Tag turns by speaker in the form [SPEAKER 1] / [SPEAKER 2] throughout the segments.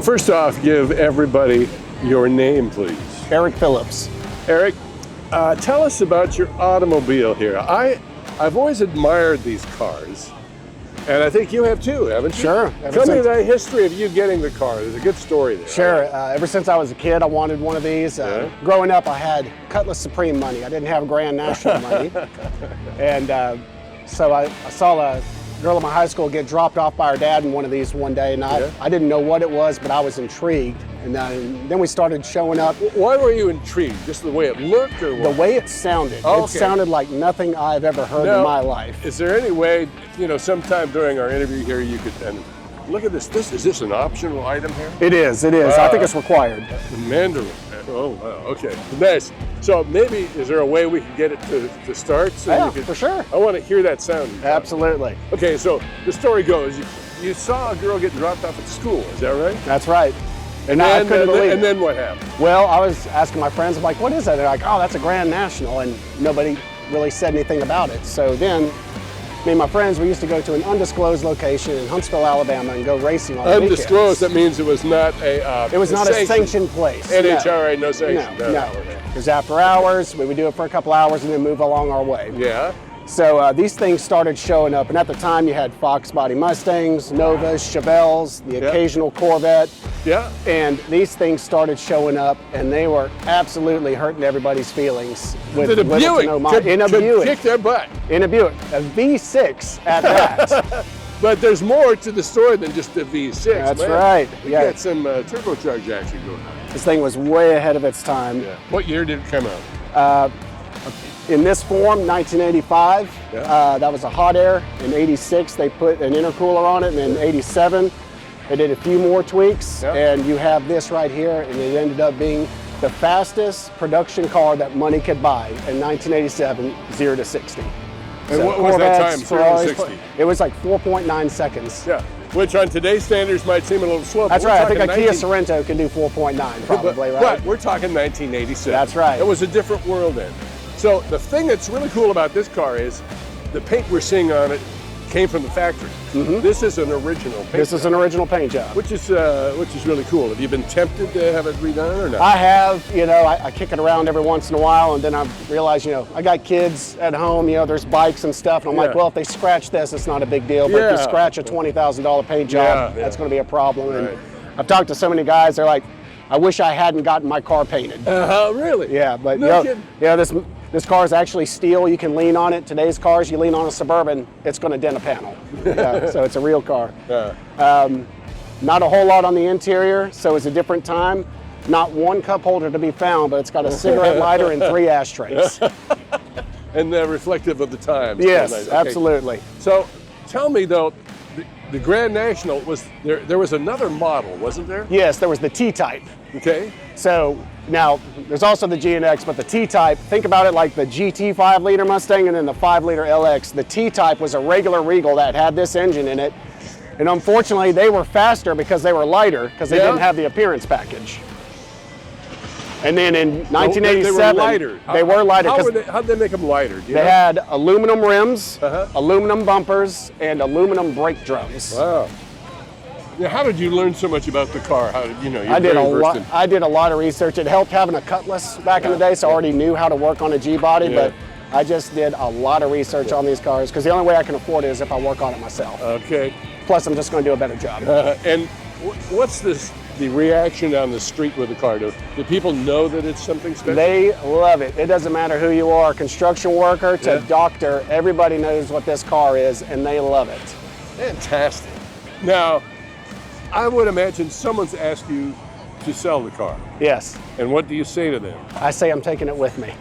[SPEAKER 1] First off, give everybody your name, please.
[SPEAKER 2] Eric Phillips.
[SPEAKER 1] Eric, tell us about your automobile here. I've always admired these cars, and I think you have too, haven't you?
[SPEAKER 2] Sure.
[SPEAKER 1] Tell me the history of you getting the car. There's a good story there.
[SPEAKER 2] Sure. Ever since I was a kid, I wanted one of these. Growing up, I had Cutlass Supreme money. I didn't have Grand National money. And so I saw a girl in my high school get dropped off by her dad in one of these one day, and I didn't know what it was, but I was intrigued. And then we started showing up.
[SPEAKER 1] Why were you intrigued? Just the way it looked, or what?
[SPEAKER 2] The way it sounded.
[SPEAKER 1] Oh,
[SPEAKER 2] it sounded like nothing I've ever heard in my life.
[SPEAKER 1] Is there any way, sometime during our interview here, you could, and look at this. Is this an optional item here?
[SPEAKER 2] It is. I think it's required.
[SPEAKER 1] Mandarin. Oh, wow. Okay. Nice. So maybe, is there a way we can get it to start? So
[SPEAKER 2] Yeah, for sure.
[SPEAKER 1] I want to hear that sound.
[SPEAKER 2] Absolutely.
[SPEAKER 1] Okay, so the story goes, you saw a girl get dropped off at school, is that right?
[SPEAKER 2] That's right.
[SPEAKER 1] And
[SPEAKER 2] I couldn't believe it.
[SPEAKER 1] And then what happened?
[SPEAKER 2] Well, I was asking my friends, I'm like, what is that? They're like, oh, that's a Grand National, and nobody really said anything about it. So then, me and my friends, we used to go to an undisclosed location in Huntsville, Alabama, and go racing on weekends.
[SPEAKER 1] Undisclosed, that means it was not
[SPEAKER 2] it was not a sanctioned place.
[SPEAKER 1] NHRA, no sanction.
[SPEAKER 2] No. It was after hours. We would do it for a couple hours and then move along our way.
[SPEAKER 1] Yeah.
[SPEAKER 2] So these things started showing up, and at the time you had Fox body Mustangs, Novas, Chevelles, the occasional Corvette.
[SPEAKER 1] Yeah.
[SPEAKER 2] And these things started showing up, and they were absolutely hurting everybody's feelings.
[SPEAKER 1] In a Buick.
[SPEAKER 2] In a Buick.
[SPEAKER 1] Kick their butt.
[SPEAKER 2] In a Buick. A V6 at that.
[SPEAKER 1] But there's more to the story than just the V6.
[SPEAKER 2] That's
[SPEAKER 1] man.
[SPEAKER 2] right.
[SPEAKER 1] You got some turbocharged action going on.
[SPEAKER 2] This thing was way ahead of its time.
[SPEAKER 1] Yeah. What year did it come out?
[SPEAKER 2] In this form, 1985.
[SPEAKER 1] Yeah.
[SPEAKER 2] That was a hot air. In 86, they put an intercooler on it, and in 87, they did a few more tweaks, and you have this right here, and it ended up being the fastest production car that money could buy in 1987, 0 to 60.
[SPEAKER 1] And
[SPEAKER 2] So
[SPEAKER 1] what was that time, 0 to 60?
[SPEAKER 2] It was like 4.9 seconds.
[SPEAKER 1] Yeah, which on today's standards might seem a little slow.
[SPEAKER 2] That's right. I think a Kia Sorento can do 4.9 probably, right?
[SPEAKER 1] But we're talking 1987.
[SPEAKER 2] That's right.
[SPEAKER 1] It was a different world then. So the thing that's really cool about this car is the paint we're seeing on it came from the factory. This is an original paint
[SPEAKER 2] This is an original paint job.
[SPEAKER 1] Which is really cool. Have you been tempted to have it redone or not?
[SPEAKER 2] I have, I kick it around every once in a while, and then I realize, I got kids at home, there's bikes and stuff, and I'm like, well, if they scratch this, it's not a big deal, but if you scratch a $20,000 paint job, that's going to be a problem.
[SPEAKER 1] Right.
[SPEAKER 2] And I've talked to so many guys, they're like, I wish I hadn't gotten my car painted.
[SPEAKER 1] Really?
[SPEAKER 2] Yeah, but
[SPEAKER 1] No kidding.
[SPEAKER 2] this car is actually steel. You can lean on it. Today's cars, you lean on a Suburban, it's going to dent a panel. So it's a real car. Not a whole lot on the interior, so it's a different time. Not one cup holder to be found, but it's got a cigarette lighter and 3 ashtrays.
[SPEAKER 1] And reflective of the times.
[SPEAKER 2] Yes,
[SPEAKER 1] nice.
[SPEAKER 2] absolutely.
[SPEAKER 1] So tell me though, the Grand National was there was another model, wasn't there?
[SPEAKER 2] Yes, there was the T-Type.
[SPEAKER 1] Okay.
[SPEAKER 2] So now there's also the GNX, but the T-Type, think about it like the GT 5-liter Mustang and then the 5-liter LX. The T-Type was a regular Regal that had this engine in it. And unfortunately, they were faster because they were lighter because they didn't have the appearance package. And then in 1987,
[SPEAKER 1] they were lighter.
[SPEAKER 2] They were lighter.
[SPEAKER 1] How did they make them lighter?
[SPEAKER 2] They had aluminum rims, aluminum bumpers, and aluminum brake drums.
[SPEAKER 1] Wow. Now, how did you learn so much about the car? How did
[SPEAKER 2] I did a lot of research. It helped having a Cutlass back in the day, so I already knew how to work on a G-body, but I just did a lot of research on these cars because the only way I can afford it is if I work on it myself.
[SPEAKER 1] Okay.
[SPEAKER 2] Plus, I'm just going to do a better job.
[SPEAKER 1] And what's the reaction on the street with the car? Do people know that it's something special?
[SPEAKER 2] They love it. It doesn't matter who you are, construction worker to doctor, everybody knows what this car is, and they love it.
[SPEAKER 1] Fantastic. Now, I would imagine someone's asked you to sell the car.
[SPEAKER 2] Yes.
[SPEAKER 1] And what do you say to them?
[SPEAKER 2] I say I'm taking it with me.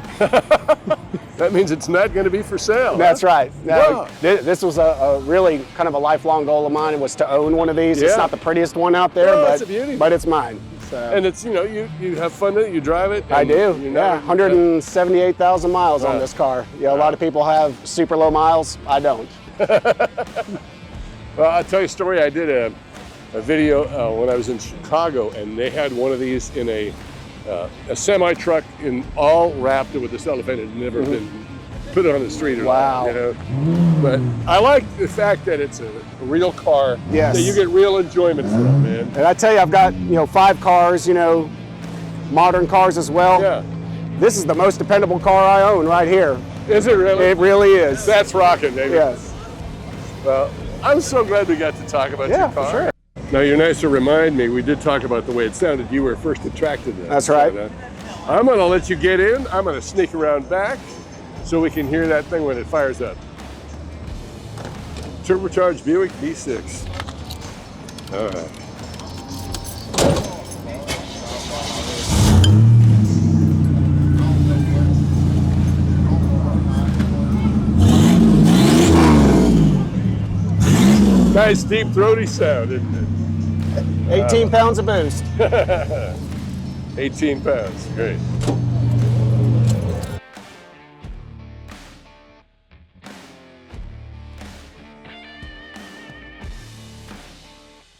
[SPEAKER 1] That means it's not going to be for sale.
[SPEAKER 2] That's right.
[SPEAKER 1] Wow.
[SPEAKER 2] This was a really kind of a lifelong goal of mine, was to own one of these. It's not the prettiest one out there, but it's mine. So.
[SPEAKER 1] And it's, you have fun with it, you drive it.
[SPEAKER 2] I do, 178,000 miles on this car. A lot of people have super low miles. I don't.
[SPEAKER 1] Well, I'll tell you a story. I did a video when I was in Chicago, and they had one of these in a semi truck, all wrapped with the cellophane. It had never been put it on the street or
[SPEAKER 2] Wow.
[SPEAKER 1] not, you know. But I like the fact that it's a real car
[SPEAKER 2] Yes.
[SPEAKER 1] that you get real enjoyment from, man.
[SPEAKER 2] And I tell you, I've got, 5 cars, modern cars as well.
[SPEAKER 1] Yeah.
[SPEAKER 2] This is the most dependable car I own right here.
[SPEAKER 1] Is it really?
[SPEAKER 2] It really is.
[SPEAKER 1] That's rocking, baby.
[SPEAKER 2] Yes.
[SPEAKER 1] Well, I'm so glad we got to talk about
[SPEAKER 2] Yeah,
[SPEAKER 1] your car.
[SPEAKER 2] for sure.
[SPEAKER 1] Now, you're nice to remind me, we did talk about the way it sounded. You were first attracted to that.
[SPEAKER 2] That's right.
[SPEAKER 1] I'm going to let you get in. I'm going to sneak around back so we can hear that thing when it fires up. Turbocharged Buick V6. All right. Nice deep throaty sound, isn't it?
[SPEAKER 2] 18 pounds of boost.
[SPEAKER 1] 18 pounds, great.